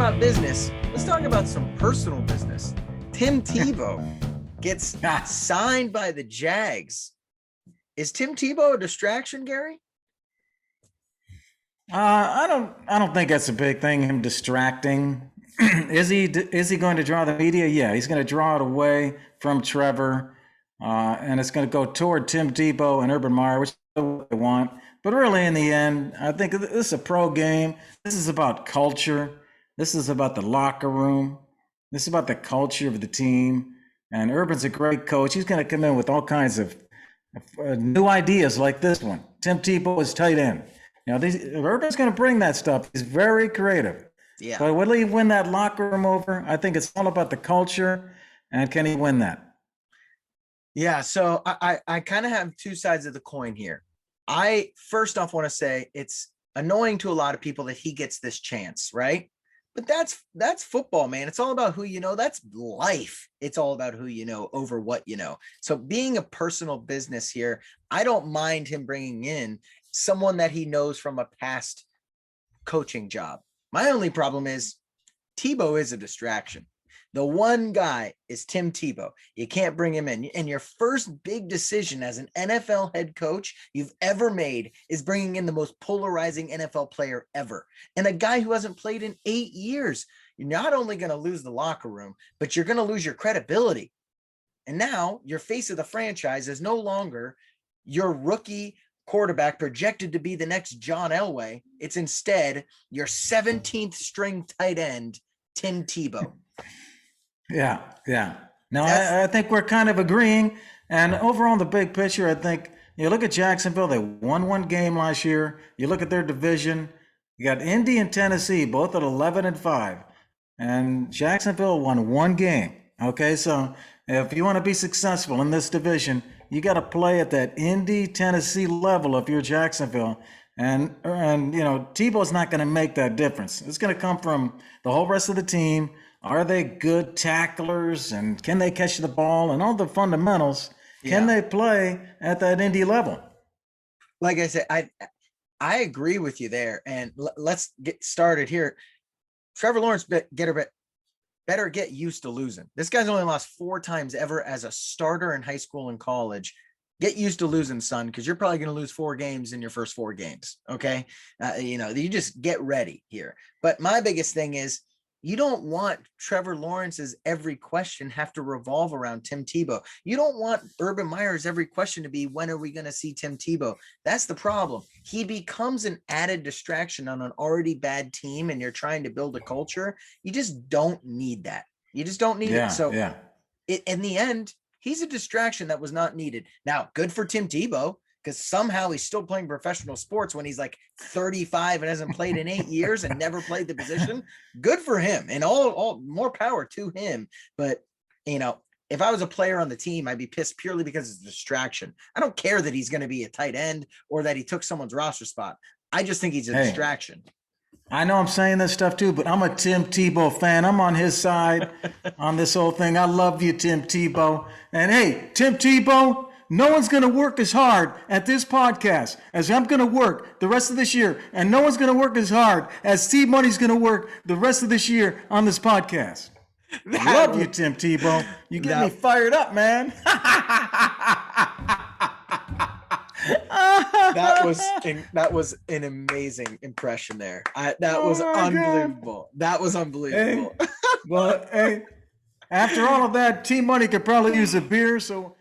about business, let's talk about some personal business. Tim Tebow gets signed by the Jags. Is Tim Tebow a distraction, Gary? I don't think that's a big thing. Him distracting. Is he going to draw the media? Yeah, he's going to draw it away from Trevor, and it's going to go toward Tim Tebow and Urban Meyer, which is what they want. But really, in the end, I think this is a pro game. This is about culture. This is about the locker room. This is about the culture of the team. And Urban's a great coach. He's going to come in with all kinds of new ideas like this one. Tim Tebow is tight end. Urban's going to bring that stuff. He's very creative. Yeah. But will he win that locker room over? I think it's all about the culture. And can he win that? Yeah. So I kind of have two sides of the coin here. I first off want to say it's annoying to a lot of people that he gets this chance, right? But that's football, man. It's all about who you know. That's life. It's all about who you know over what you know. So being a personal business here, I don't mind him bringing in someone that he knows from a past coaching job. My only problem is Tebow is a distraction. The one guy is Tim Tebow. You can't bring him in. And your first big decision as an NFL head coach you've ever made is bringing in the most polarizing NFL player ever. And a guy who hasn't played in 8 years. You're not only going to lose the locker room, but you're going to lose your credibility. And now your face of the franchise is no longer your rookie quarterback projected to be the next John Elway. It's instead your 17th string tight end, Tim Tebow. Yeah. Now, I think we're kind of agreeing. And overall, in the big picture, I think you look at Jacksonville, they won one game last year. You look at their division, you got Indy and Tennessee, both at 11-5. And Jacksonville won one game. Okay, so if you want to be successful in this division, you got to play at that Indy, Tennessee level if you're Jacksonville. And Tebow's not going to make that difference. It's going to come from the whole rest of the team. Are they good tacklers, and can they catch the ball, and all the fundamentals? Can they play at that Indy level? Like I said, I agree with you there. And let's get started here. Trevor Lawrence better get used to losing. This guy's only lost 4 times ever as a starter in high school and college. Get used to losing, son, because you're probably going to lose 4 games in your first 4 games. Okay. You just get ready here. But my biggest thing is, you don't want Trevor Lawrence's every question have to revolve around Tim Tebow. You don't want Urban Meyer's every question to be, when are we going to see Tim Tebow? That's the problem. He becomes an added distraction on an already bad team, and you're trying to build a culture. You just don't need that. You just don't need it. So in the end, he's a distraction that was not needed. Now, good for Tim Tebow, because somehow he's still playing professional sports when he's like 35 and hasn't played in 8 years and never played the position. Good for him, and all more power to him. But, if I was a player on the team, I'd be pissed purely because it's a distraction. I don't care that he's going to be a tight end or that he took someone's roster spot. I just think he's a distraction. I know I'm saying this stuff too, but I'm a Tim Tebow fan. I'm on his side on this whole thing. I love you, Tim Tebow. And hey, Tim Tebow, no one's going to work as hard at this podcast as I'm going to work the rest of this year. And no one's going to work as hard as Steve Money's going to work the rest of this year on this podcast. I love you, Tim Tebow. You get me fired up, man. That was an amazing impression there. That was unbelievable. God. That was unbelievable. Hey, after all of that, Team Money could probably use a beer, so